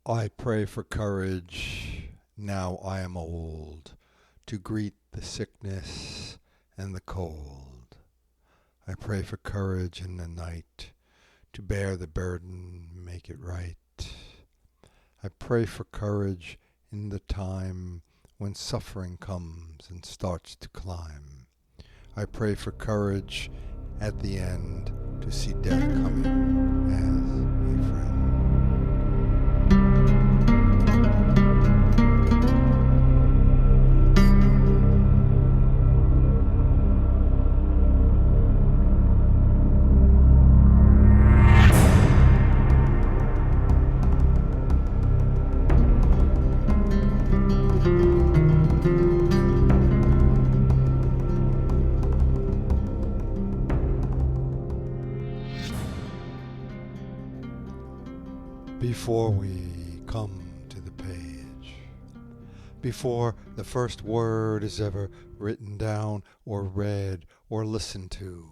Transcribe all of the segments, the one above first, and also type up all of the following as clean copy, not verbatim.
I pray for courage, now I am old, to greet the sickness and the cold. I pray for courage in the night, to bear the burden, make it right. I pray for courage in the time when suffering comes and starts to climb. I pray for courage at the end to see death coming as a friend. Before we come to the page, before the first word is ever written down or read or listened to,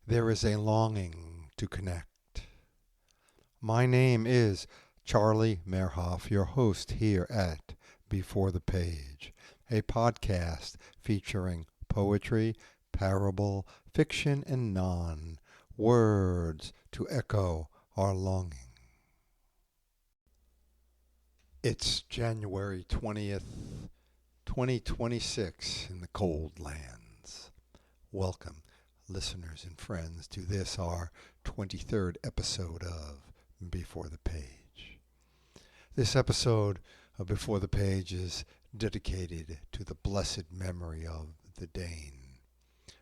there is a longing to connect. My name is Charlie Mehrhoff, your host here at Before the Page, a podcast featuring poetry, parable, fiction, and words to echo our longing. It's January 20th, 2026 in the cold lands. Welcome, listeners and friends, to this, our 23rd episode of Before the Page. This episode of Before the Page is dedicated to the blessed memory of the Dane,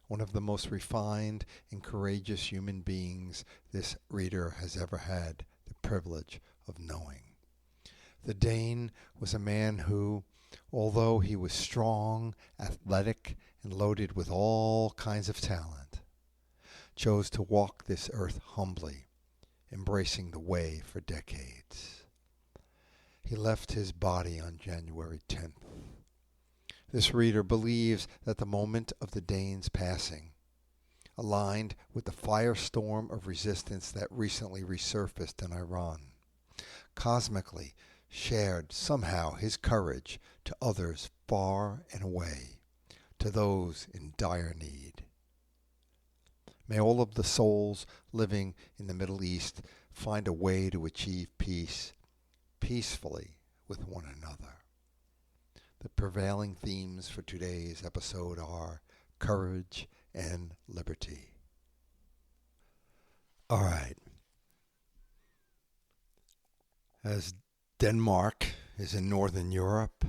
one of the most refined and courageous human beings this reader has ever had the privilege of knowing. The Dane was a man who, although he was strong, athletic, and loaded with all kinds of talent, chose to walk this earth humbly, embracing the way for decades. He left his body on January 10th. This reader believes that the moment of the Dane's passing aligned with the firestorm of resistance that recently resurfaced in Iran. Cosmically, shared somehow his courage to others far and away, to those in dire need. May all of the souls living in the Middle East find a way to achieve peace peacefully with one another. The prevailing themes for today's episode are courage and liberty. All right. As Denmark is in Northern Europe,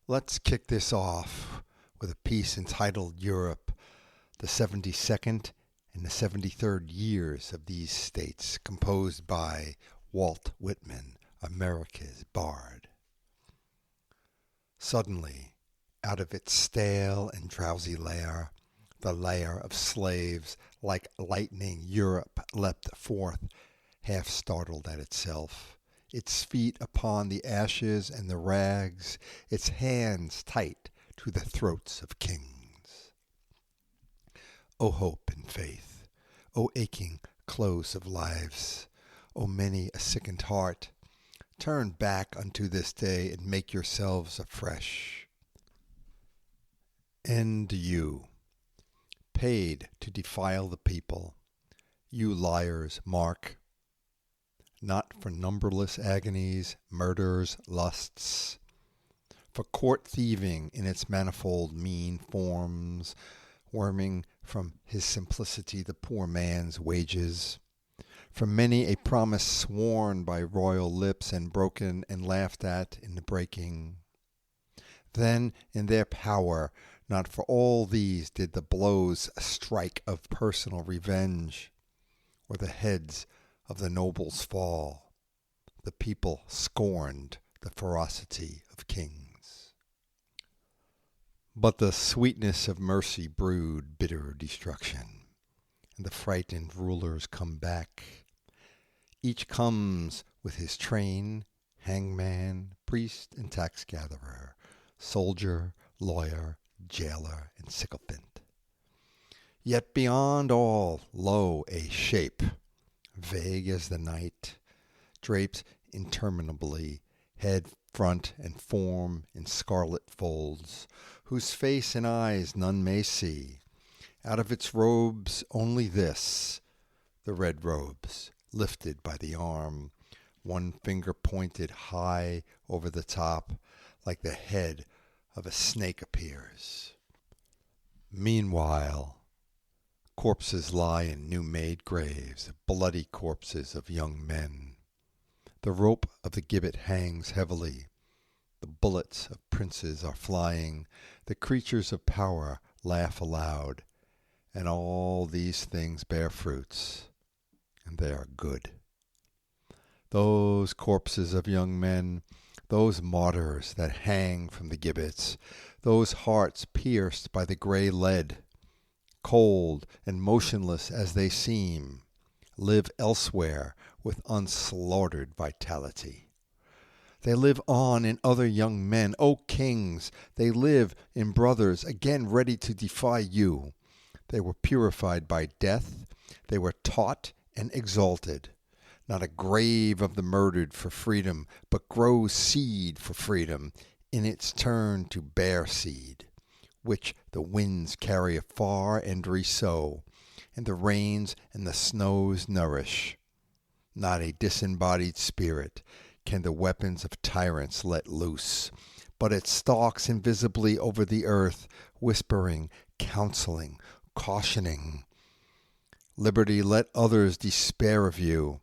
let's kick this off with a piece entitled Europe, the 72nd and the 73rd years of these states, composed by Walt Whitman, America's bard. Suddenly, out of its stale and drowsy lair, the lair of slaves, like lightning, Europe leapt forth, half startled at itself. Its feet upon the ashes and the rags, its hands tight to the throats of kings. O hope and faith, O aching close of lives, O many a sickened heart, turn back unto this day and make yourselves afresh. And you, paid to defile the people, you liars, mark, not for numberless agonies, murders, lusts, for court thieving in its manifold mean forms, worming from his simplicity the poor man's wages, for many a promise sworn by royal lips and broken and laughed at in the breaking. Then in their power, not for all these did the blows strike of personal revenge, or the heads of the nobles fall. The people scorned the ferocity of kings. But the sweetness of mercy brewed bitter destruction, and the frightened rulers come back. Each comes with his train, hangman, priest, and tax gatherer, soldier, lawyer, jailer, and sycophant. Yet beyond all, lo, a shape, vague as the night, draped interminably, head, front, and form in scarlet folds, whose face and eyes none may see. Out of its robes only this, the red robes, lifted by the arm, one finger pointed high over the top, like the head of a snake appears. Meanwhile, corpses lie in new-made graves, bloody corpses of young men. The rope of the gibbet hangs heavily. The bullets of princes are flying. The creatures of power laugh aloud. And all these things bear fruits, and they are good. Those corpses of young men, those martyrs that hang from the gibbets, those hearts pierced by the gray lead, cold and motionless as they seem, live elsewhere with unslaughtered vitality. They live on in other young men, O kings. They live in brothers, again ready to defy you. They were purified by death. They were taught and exalted. Not a grave of the murdered for freedom, but grows seed for freedom, in its turn to bear seed, which the winds carry afar and resow, and the rains and the snows nourish. Not a disembodied spirit can the weapons of tyrants let loose, but it stalks invisibly over the earth, whispering, counseling, cautioning. Liberty, let others despair of you.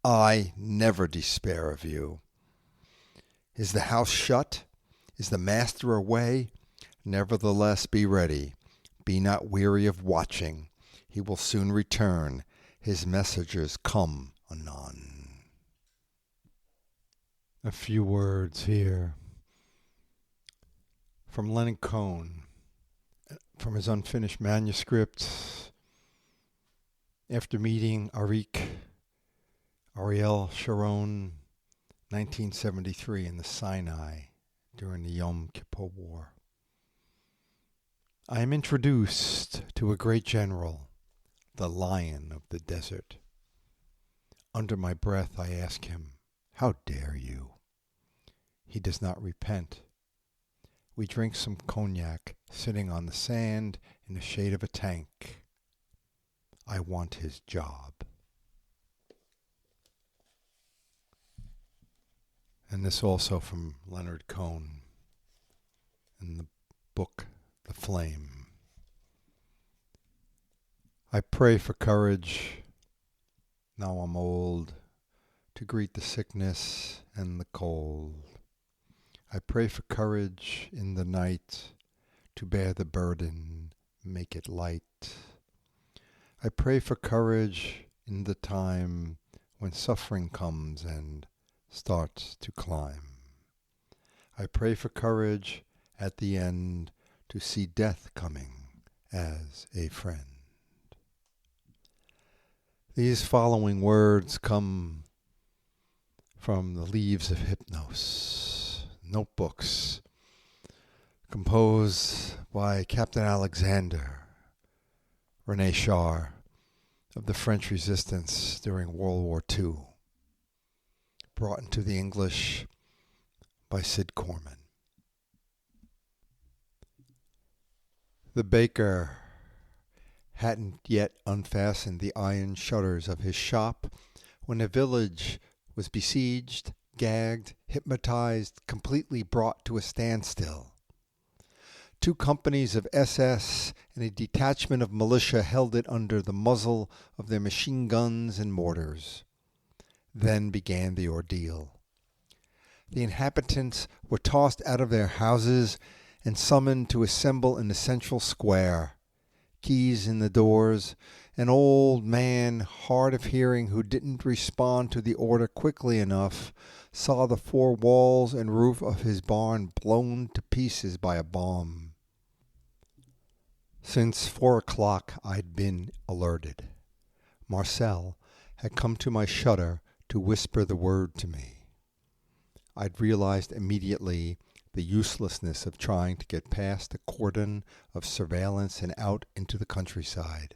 I never despair of you. Is the house shut? Is the master away? Nevertheless, be ready. Be not weary of watching. He will soon return. His messengers come anon. A few words here from Leonard Cohen, from his unfinished manuscript, after meeting Ariel Sharon, 1973, in the Sinai during the Yom Kippur War. I am introduced to a great general, the lion of the desert. Under my breath I ask him, "How dare you?" He does not repent. We drink some cognac, sitting on the sand in the shade of a tank. I want his job. And this also from Leonard Cohen in the book The Flame. I pray for courage, now I'm old, to greet the sickness and the cold. I pray for courage in the night, to bear the burden, make it light. I pray for courage in the time when suffering comes and starts to climb. I pray for courage at the end to see death coming as a friend. These following words come from the Leaves of Hypnos, notebooks composed by Captain Alexander, René Char, of the French resistance during World War II, brought into the English by Cid Corman. The baker hadn't yet unfastened the iron shutters of his shop when the village was besieged, gagged, hypnotized, completely brought to a standstill. 2 companies of SS and a detachment of militia held it under the muzzle of their machine guns and mortars. Then began the ordeal. The inhabitants were tossed out of their houses and summoned to assemble in the central square. Keys in the doors. An old man, hard of hearing, who didn't respond to the order quickly enough, saw the 4 walls and roof of his barn blown to pieces by a bomb. Since 4 o'clock I'd been alerted. Marcel had come to my shutter to whisper the word to me. I'd realized immediately the uselessness of trying to get past the cordon of surveillance and out into the countryside.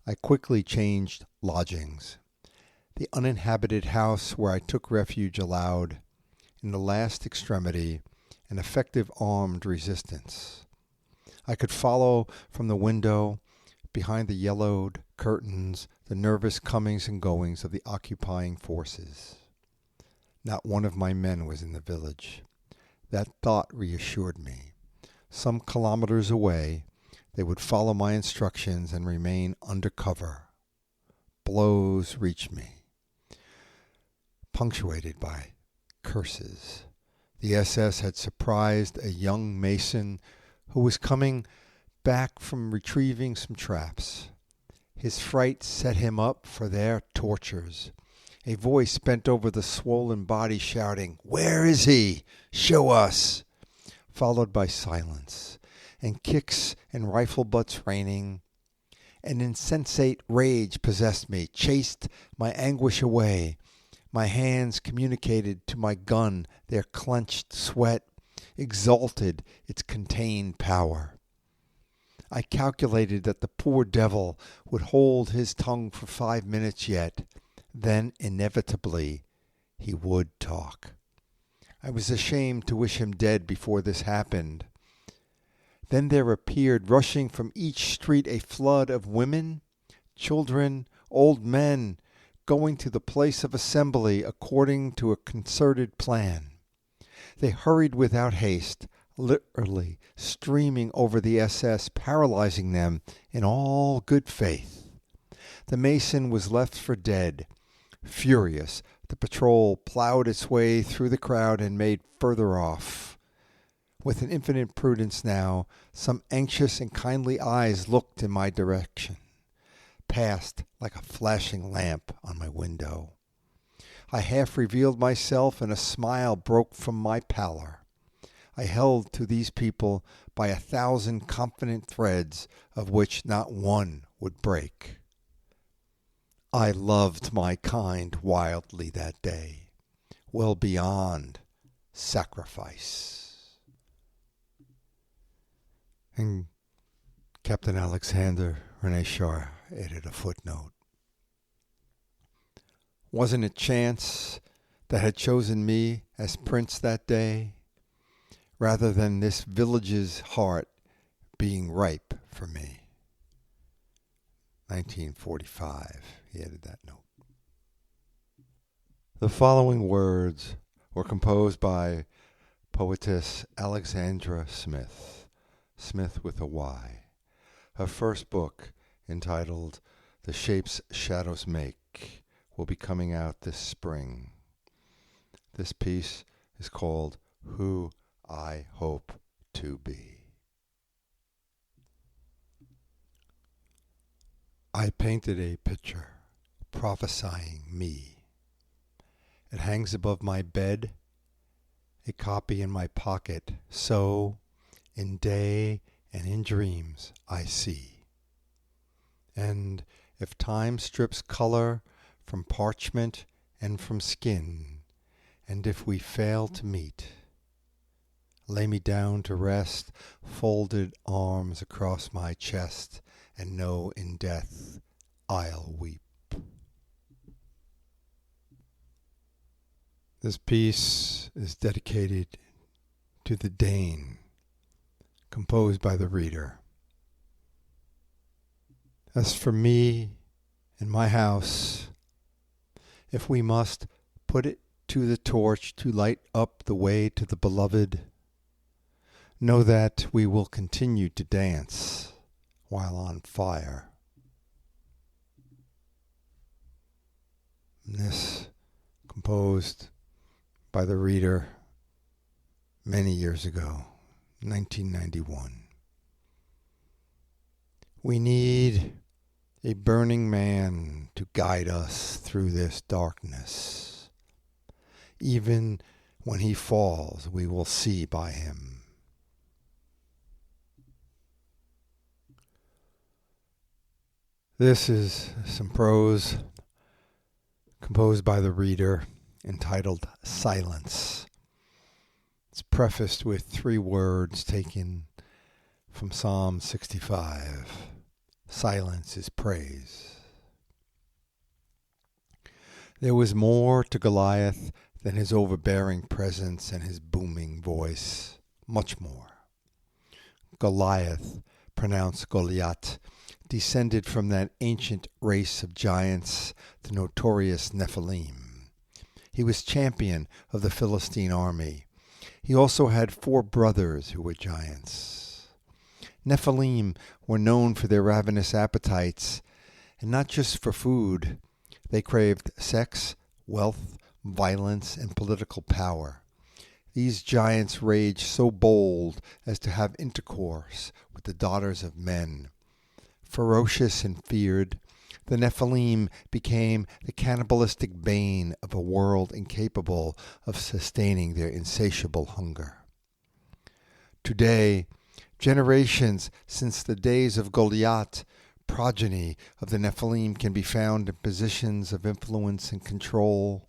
I quickly changed lodgings. the uninhabited house where I took refuge allowed, in the last extremity, an effective armed resistance. I could follow from the window, behind the yellowed curtains, the nervous comings and goings of the occupying forces. Not one of my men was in the village. That thought reassured me. Some kilometers away, they would follow my instructions and remain under cover. Blows reached me, punctuated by curses. The SS had surprised a young mason who was coming back from retrieving some traps. His fright set him up for their tortures. A voice bent over the swollen body shouting, "Where is he? Show us!" Followed by silence, and kicks and rifle butts raining. An insensate rage possessed me, chased my anguish away. My hands communicated to my gun their clenched sweat, exalted its contained power. I calculated that the poor devil would hold his tongue for 5 minutes yet. Then, inevitably, he would talk. I was ashamed to wish him dead before this happened. Then there appeared, rushing from each street, a flood of women, children, old men, going to the place of assembly according to a concerted plan. They hurried without haste, literally streaming over the SS, paralyzing them in all good faith. The Mason was left for dead. Furious, the patrol plowed its way through the crowd and made further off. With an infinite prudence now, some anxious and kindly eyes looked in my direction, passed like a flashing lamp on my window. I half revealed myself, and a smile broke from my pallor. I held to these people by 1,000 confident threads, of which not one would break. I loved my kind wildly that day, well beyond sacrifice. And Captain Alexander René Char added a footnote. Wasn't it chance that had chosen me as prince that day, rather than this village's heart being ripe for me? 1945, he added that note. The following words were composed by poetess Alexandra Smyth, Smith with a Y. Her first book, entitled The Shapes Shadows Make, will be coming out this spring. This piece is called Who I Hope to Be. I painted a picture prophesying me. It hangs above my bed, a copy in my pocket, so in day and in dreams I see. And if time strips color from parchment and from skin, and if we fail to meet, lay me down to rest, folded arms across my chest, and know in death I'll weep. This piece is dedicated to the Dane, composed by the reader. As for me and my house, if we must put it to the torch to light up the way to the beloved, know that we will continue to dance while on fire. And this, composed by the reader many years ago, 1991. We need a burning man to guide us through this darkness. Even when he falls, we will see by him. This is some prose composed by the reader, entitled Silence. It's prefaced with 3 words taken from Psalm 65. Silence is praise. There was more to Goliath than his overbearing presence and his booming voice. Much more. Goliath, pronounced Goliath, descended from that ancient race of giants, the notorious Nephilim. He was champion of the Philistine army. He also had 4 brothers who were giants. Nephilim were known for their ravenous appetites, and not just for food. They craved sex, wealth, violence, and political power. These giants raged so bold as to have intercourse with the daughters of men. Ferocious and feared, the Nephilim became the cannibalistic bane of a world incapable of sustaining their insatiable hunger. Today, generations since the days of Goliath, progeny of the Nephilim can be found in positions of influence and control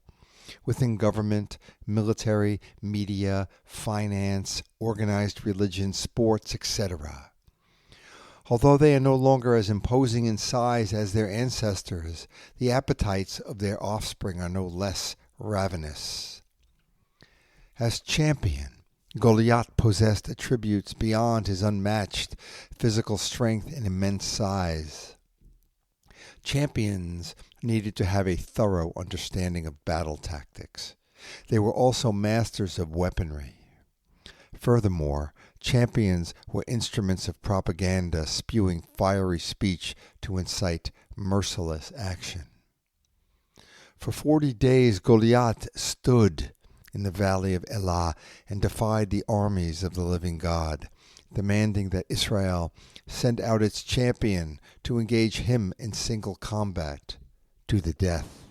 within government, military, media, finance, organized religion, sports, etc. Although they are no longer as imposing in size as their ancestors, the appetites of their offspring are no less ravenous. As champion, Goliath possessed attributes beyond his unmatched physical strength and immense size. Champions needed to have a thorough understanding of battle tactics. They were also masters of weaponry. Furthermore, champions were instruments of propaganda, spewing fiery speech to incite merciless action. For 40 days, Goliath stood in the valley of Elah and defied the armies of the living God, demanding that Israel send out its champion to engage him in single combat to the death.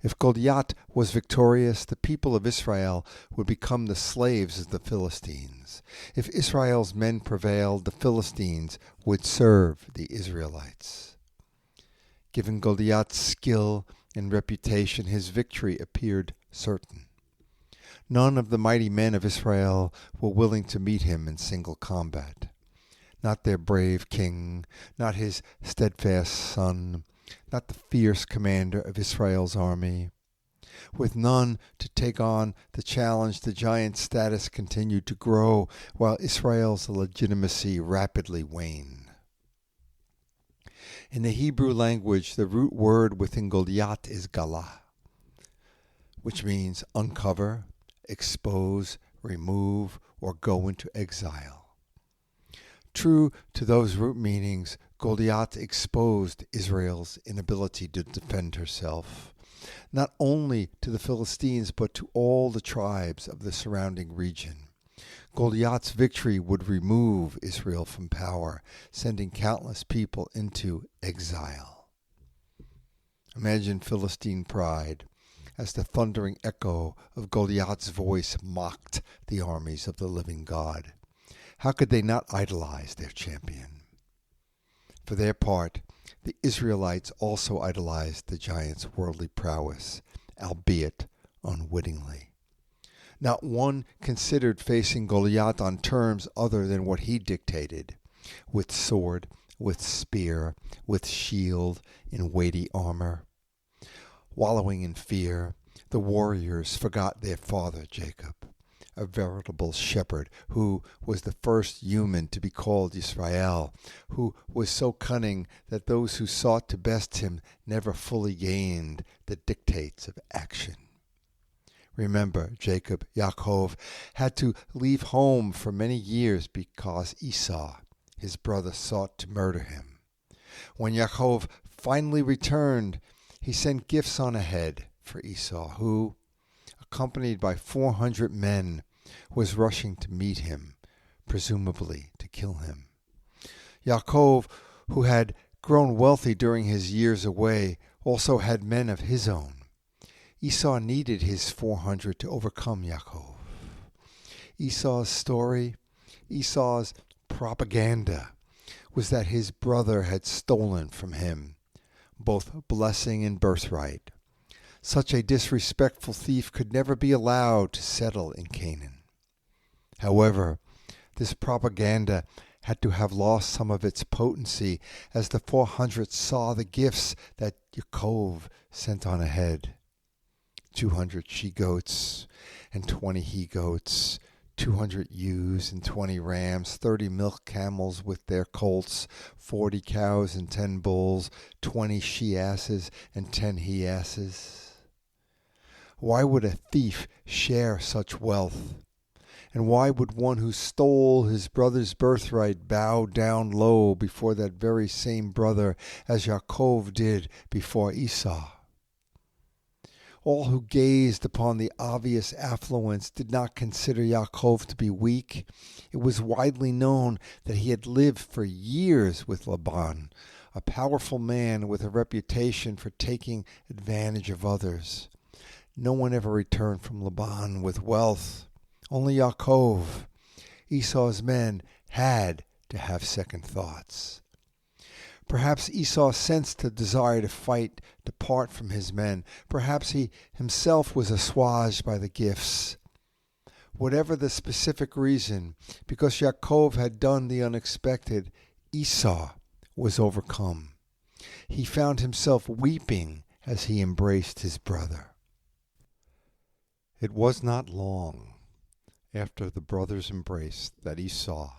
If Goliath was victorious, the people of Israel would become the slaves of the Philistines. If Israel's men prevailed, the Philistines would serve the Israelites. Given Goliath's skill and reputation, his victory appeared certain. None of the mighty men of Israel were willing to meet him in single combat. Not their brave king, not his steadfast son, not the fierce commander of Israel's army. With none to take on the challenge, the giant's status continued to grow, while Israel's legitimacy rapidly waned. In the Hebrew language, the root word within Goliath is galah, which means uncover, expose, remove, or go into exile. True to those root meanings, Goliath exposed Israel's inability to defend herself, not only to the Philistines but to all the tribes of the surrounding region. Goliath's victory would remove Israel from power, sending countless people into exile. Imagine Philistine pride as the thundering echo of Goliath's voice mocked the armies of the living God. How could they not idolize their champion? For their part, the Israelites also idolized the giant's worldly prowess, albeit unwittingly. Not one considered facing Goliath on terms other than what he dictated, with sword, with spear, with shield, in weighty armor. Wallowing in fear, the warriors forgot their father Jacob, a veritable shepherd who was the first human to be called Israel, who was so cunning that those who sought to best him never fully gained the dictates of action. Remember, Jacob, Yaakov, had to leave home for many years because Esau, his brother, sought to murder him. When Yaakov finally returned, he sent gifts on ahead for Esau, who, accompanied by 400 men, was rushing to meet him, presumably to kill him. Yaakov, who had grown wealthy during his years away, also had men of his own. Esau needed his 400 to overcome Yaakov. Esau's story, Esau's propaganda, was that his brother had stolen from him both blessing and birthright. Such a disrespectful thief could never be allowed to settle in Canaan. However, this propaganda had to have lost some of its potency as the 400 saw the gifts that Yaakov sent on ahead. 200 she-goats and 20 he-goats, 200 ewes and 20 rams, 30 milk camels with their colts, 40 cows and 10 bulls, 20 she-asses and 10 he-asses. Why would a thief share such wealth? And why would one who stole his brother's birthright bow down low before that very same brother as Yaakov did before Esau? All who gazed upon the obvious affluence did not consider Yaakov to be weak. It was widely known that he had lived for years with Laban, a powerful man with a reputation for taking advantage of others. No one ever returned from Laban with wealth. Only Yaakov. Esau's men had to have second thoughts. Perhaps Esau sensed a desire to fight depart from his men. Perhaps he himself was assuaged by the gifts. Whatever the specific reason, because Yaakov had done the unexpected, Esau was overcome. He found himself weeping as he embraced his brother. It was not long after the brothers' embrace that Esau,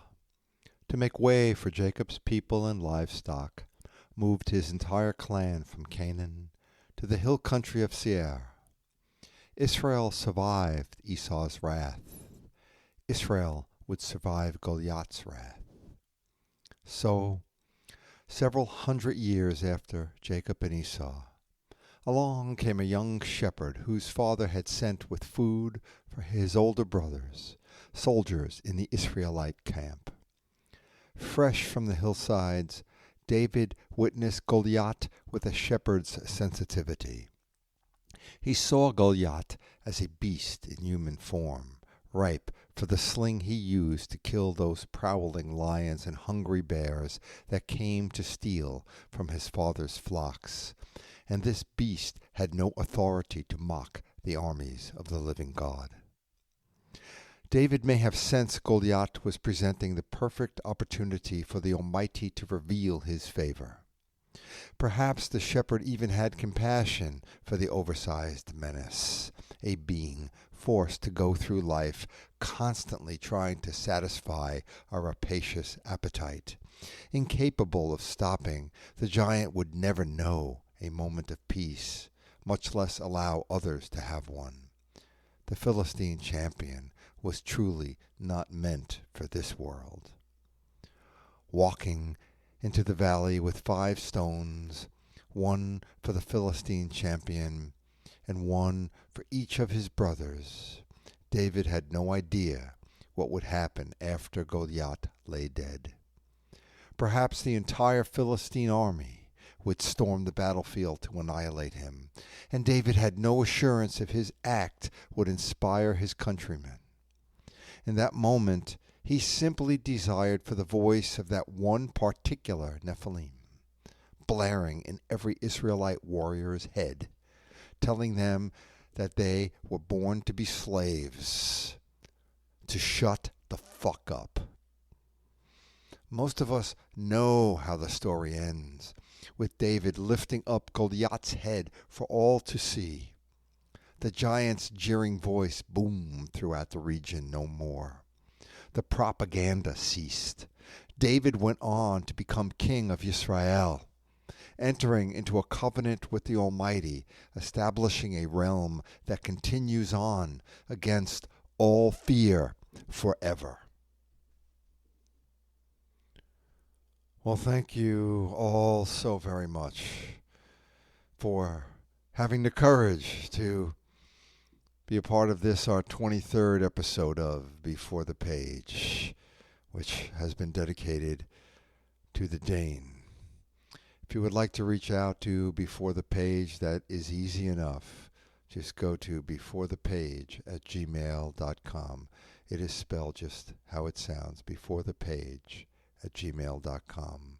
to make way for Jacob's people and livestock, moved his entire clan from Canaan to the hill country of Seir. Israel survived Esau's wrath. Israel would survive Goliath's wrath. So, several hundred years after Jacob and Esau, along came a young shepherd whose father had sent with food for his older brothers, soldiers in the Israelite camp. Fresh from the hillsides, David witnessed Goliath with a shepherd's sensitivity. He saw Goliath as a beast in human form, ripe for the sling he used to kill those prowling lions and hungry bears that came to steal from his father's flocks. And this beast had no authority to mock the armies of the living God. David may have sensed Goliath was presenting the perfect opportunity for the Almighty to reveal his favor. Perhaps the shepherd even had compassion for the oversized menace, a being forced to go through life constantly trying to satisfy a rapacious appetite. Incapable of stopping, the giant would never know a moment of peace, much less allow others to have one. The Philistine champion was truly not meant for this world. Walking into the valley with 5 stones, one for the Philistine champion and one for each of his brothers, David had no idea what would happen after Goliath lay dead. Perhaps the entire Philistine army would storm the battlefield to annihilate him, and David had no assurance if his act would inspire his countrymen. In that moment, he simply desired for the voice of that one particular Nephilim, blaring in every Israelite warrior's head, telling them that they were born to be slaves, to shut the fuck up. Most of us know how the story ends, with David lifting up Goliath's head for all to see. The giant's jeering voice boomed throughout the region no more. The propaganda ceased. David went on to become king of Israel, entering into a covenant with the Almighty, establishing a realm that continues on against all fear forever. Well, thank you all so very much for having the courage to be a part of this, our 23rd episode of Before the Page, which has been dedicated to the Dane. If you would like to reach out to Before the Page, that is easy enough. Just go to beforethepage@gmail.com. It is spelled just how it sounds, beforethepage@gmail.com.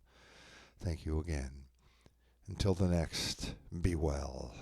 Thank you again. Until the next, be well.